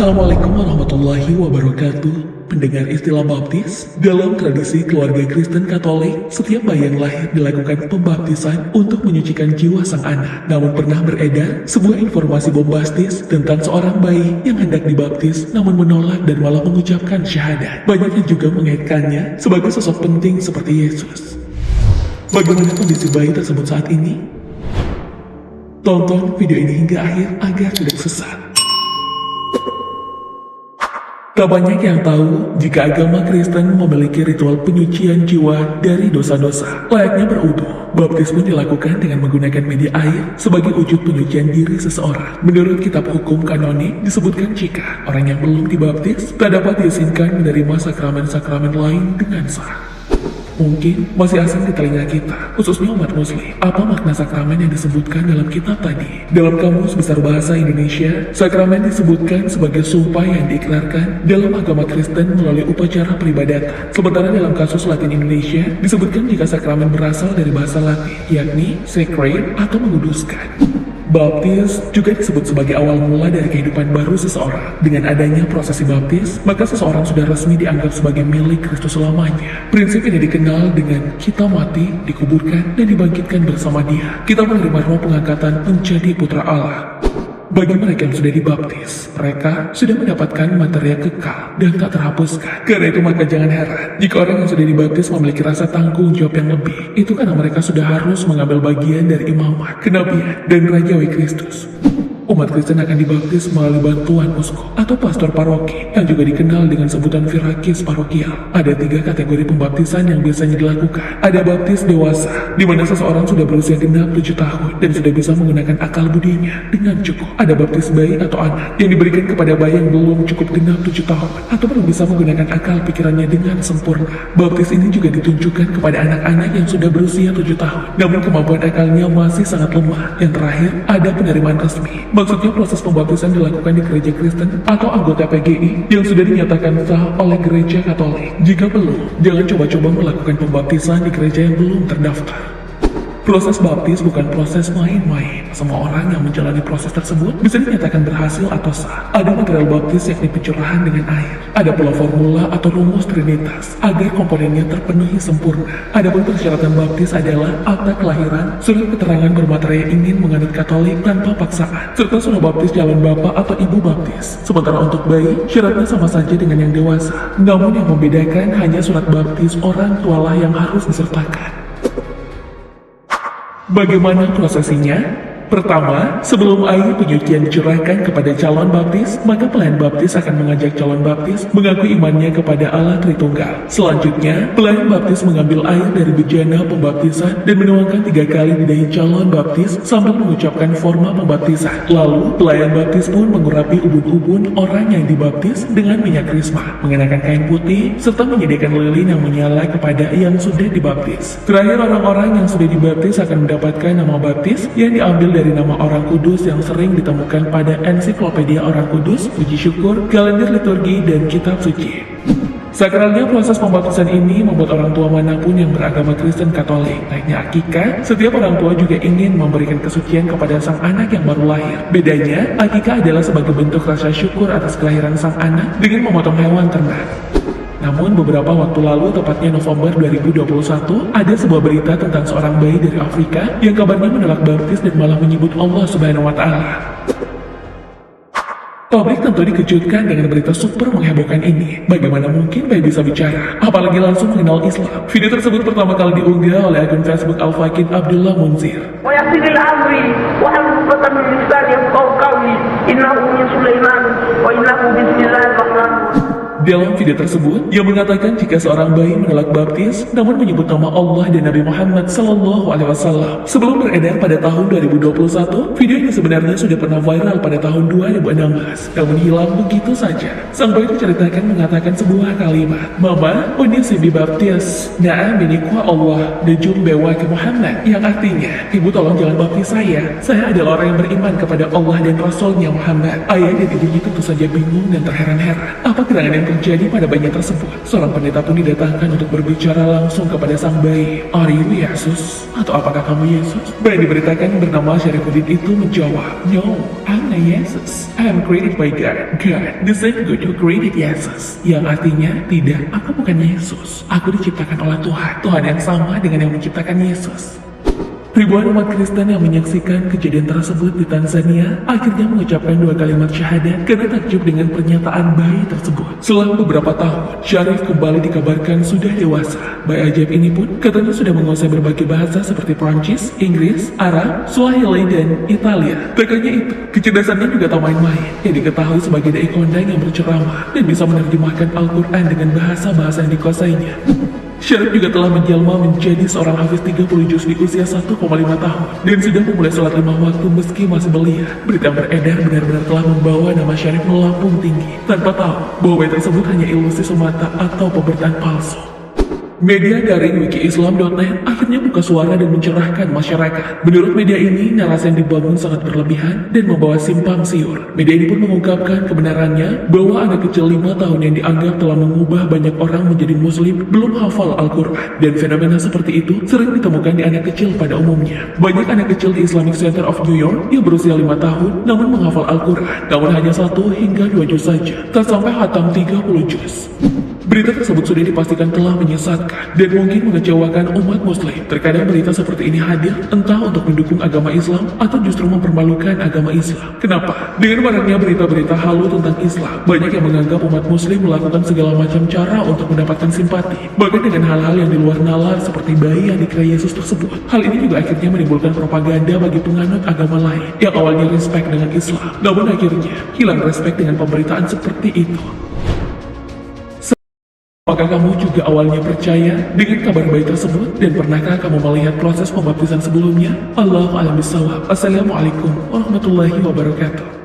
Assalamualaikum warahmatullahi wabarakatuh. Pendengar istilah baptis, dalam tradisi keluarga Kristen Katolik, setiap bayi yang lahir dilakukan pembaptisan untuk menyucikan jiwa sang anak. Namun pernah beredar sebuah informasi bombastis tentang seorang bayi yang hendak dibaptis namun menolak dan malah mengucapkan syahadat. Banyak yang juga mengaitkannya sebagai sosok penting seperti Yesus. Bagaimana kondisi bayi tersebut saat ini? Tonton video ini hingga akhir agar tidak sesat. Tak banyak yang tahu jika agama Kristen memiliki ritual penyucian jiwa dari dosa-dosa. Layaknya berwudu, baptis pun dilakukan dengan menggunakan media air sebagai wujud penyucian diri seseorang. Menurut kitab hukum kanonik disebutkan jika orang yang belum dibaptis tak dapat diizinkan menerima sakramen-sakramen lain dengan sah. Mungkin masih asing di telinga kita, khususnya umat muslim. Apa makna sakramen yang disebutkan dalam kitab tadi? Dalam Kamus Besar Bahasa Indonesia, sakramen disebutkan sebagai sumpah yang diikrarkan dalam agama Kristen melalui upacara peribadatan. Sementara dalam kasus Latin Indonesia, disebutkan jika sakramen berasal dari bahasa Latin, yakni sacred atau menguduskan. Baptis juga disebut sebagai awal mula dari kehidupan baru seseorang. Dengan adanya prosesi baptis, maka seseorang sudah resmi dianggap sebagai milik Kristus selamanya. Prinsip ini dikenal dengan kita mati, dikuburkan, dan dibangkitkan bersama Dia. Kita menerima roh pengangkatan menjadi putra Allah. Bagi mereka yang sudah dibaptis, mereka sudah mendapatkan materi yang kekal dan tak terhapuskan. Karena itu maka jangan heran jika orang yang sudah dibaptis memiliki rasa tanggung jawab yang lebih. Itu karena mereka sudah harus mengambil bagian dari imamat, kenabian, dan rajawi Kristus. Umat Kristen akan dibaptis melalui bantuan uskup atau pastor paroki yang juga dikenal dengan sebutan firakis parokial. Ada 3 kategori pembaptisan yang biasanya dilakukan. Ada baptis dewasa, di mana seseorang sudah berusia genap 7 tahun dan sudah bisa menggunakan akal budinya dengan cukup. Ada baptis bayi atau anak yang diberikan kepada bayi yang belum cukup genap 7 tahun atau belum bisa menggunakan akal pikirannya dengan sempurna. Baptis ini juga ditunjukkan kepada anak-anak yang sudah berusia 7 tahun, namun kemampuan akalnya masih sangat lemah. Yang terakhir, ada penerimaan resmi. Maksudnya proses pembaptisan dilakukan di gereja Kristen atau anggota PGI yang sudah dinyatakan sah oleh gereja Katolik. Jika belum, jangan coba-coba melakukan pembaptisan di gereja yang belum terdaftar. Proses baptis bukan proses main-main. Semua orang yang menjalani proses tersebut bisa dinyatakan berhasil atau sah. Ada material baptis yakni pencurahan dengan air. Ada pula formula atau rumus trinitas agar komponennya terpenuhi sempurna. Adapun persyaratan baptis adalah akta kelahiran, surat keterangan bermaterai yang ingin menganut Katolik tanpa paksaan, serta surat baptis calon bapak atau ibu baptis. Sementara untuk bayi, syaratnya sama saja dengan yang dewasa. Namun yang membedakan hanya surat baptis orang tualah yang harus disertakan. Bagaimana prosesinya? Pertama, sebelum air penyucian dicurahkan kepada calon baptis, maka pelayan baptis akan mengajak calon baptis mengaku imannya kepada Allah Tritunggal. Selanjutnya, pelayan baptis mengambil air dari bejana pembaptisan dan menuangkan 3 kali di dahi calon baptis sambil mengucapkan forma pembaptisan. Lalu, pelayan baptis pun mengurapi ubun-ubun orang yang dibaptis dengan minyak krisma, mengenakan kain putih, serta menyediakan lilin yang menyala kepada yang sudah dibaptis. Terakhir, orang-orang yang sudah dibaptis akan mendapatkan nama baptis yang diambil dari nama orang kudus yang sering ditemukan pada ensiklopedia orang kudus, puji syukur, kalender liturgi, dan kitab suci. Sakralnya proses pembaptisan ini membuat orang tua manapun yang beragama Kristen Katolik, layaknya akikah, setiap orang tua juga ingin memberikan kesucian kepada sang anak yang baru lahir. Bedanya, akikah adalah sebagai bentuk rasa syukur atas kelahiran sang anak dengan memotong hewan ternak. Namun beberapa waktu lalu, tepatnya November 2021, ada sebuah berita tentang seorang bayi dari Afrika yang kabarnya menolak baptis dan malah menyebut Allah Subhanahu wa Ta'ala. Publik tentu dikejutkan dengan berita super menghebohkan ini. Bagaimana mungkin bayi bisa bicara, apalagi langsung mengenal Islam? Video tersebut pertama kali diunggah oleh akun Facebook Al-Fakid Abdullah Munzir. Dalam video tersebut, ia mengatakan jika seorang bayi menolak baptis, namun menyebut nama Allah dan Nabi Muhammad SAW. Sebelum beredar pada tahun 2021, video ini sebenarnya sudah pernah viral pada tahun 2016, namun hilang begitu saja. Sang bayi diceritakan mengatakan sebuah kalimat, "Mama, ini si baptis, na'am ini ku Allah, dejum bewa ke Muhammad," yang artinya, "Ibu tolong jangan baptis saya adalah orang yang beriman kepada Allah dan Rasulnya Muhammad." Ayah dan ibunya tentu saja bingung dan terheran-heran. Apa gerangan yang terjadi pada bayi tersebut? Seorang pendeta pun didatangkan untuk berbicara langsung kepada sang bayi. Are you Yesus? Atau apakah kamu Yesus? Bayi diberitakan bernama Syarifuddin itu menjawab, No, I'm not Yesus. I am created by God. God, the same God who created Yesus. Yang artinya, tidak, aku bukan Yesus. Aku diciptakan oleh Tuhan. Tuhan yang sama dengan yang menciptakan Yesus. Ribuan umat Kristen yang menyaksikan kejadian tersebut di Tanzania akhirnya mengucapkan 2 kalimat syahadat karena takjub dengan pernyataan bayi tersebut. Selang beberapa tahun, Syarif kembali dikabarkan sudah dewasa. Bayi ajaib ini pun katanya sudah menguasai berbagai bahasa seperti Prancis, Inggris, Arab, Swahili, dan Italia. Tak hanya itu, kecerdasannya juga tak main-main, yang diketahui sebagai dai kondang yang berceramah dan bisa menerjemahkan Al-Quran dengan bahasa-bahasa yang dikuasainya. Syarif juga telah menjelma menjadi seorang hafiz 30 juz di usia 1,5 tahun dan sudah memulai sholat 5 waktu meski masih belia. Berita yang beredar benar-benar telah membawa nama Syarif melambung tinggi tanpa tahu bahwa bayi tersebut hanya ilusi semata atau pemberitaan palsu. Media daring wikiislam.net akhirnya buka suara dan mencerahkan masyarakat. Menurut media ini, narasi yang dibangun sangat berlebihan dan membawa simpang siur. Media ini pun mengungkapkan kebenarannya bahwa anak kecil 5 tahun yang dianggap telah mengubah banyak orang menjadi muslim belum hafal Al-Quran. Dan fenomena seperti itu sering ditemukan di anak kecil pada umumnya. Banyak anak kecil di Islamic Center of New York yang berusia 5 tahun namun menghafal Al-Quran, namun hanya 1 hingga 2 juz saja, tak sampai khatam 30 juz. Berita tersebut sudah dipastikan telah menyesatkan dan mungkin mengecewakan umat muslim. Terkadang berita seperti ini hadir entah untuk mendukung agama Islam atau justru mempermalukan agama Islam. Kenapa? Dengan maraknya berita-berita halu tentang Islam, banyak yang menganggap umat muslim melakukan segala macam cara untuk mendapatkan simpati, bahkan dengan hal-hal yang di luar nalar seperti bayi yang dikira Yesus tersebut. Hal ini juga akhirnya menimbulkan propaganda bagi penganut agama lain yang awalnya respek dengan Islam, namun akhirnya hilang respek dengan pemberitaan seperti itu. Apakah kamu juga awalnya percaya dengan kabar bayi tersebut dan pernahkah kamu melihat proses pembaptisan sebelumnya? Allahu a'lam bishawab. Assalamualaikum warahmatullahi wabarakatuh.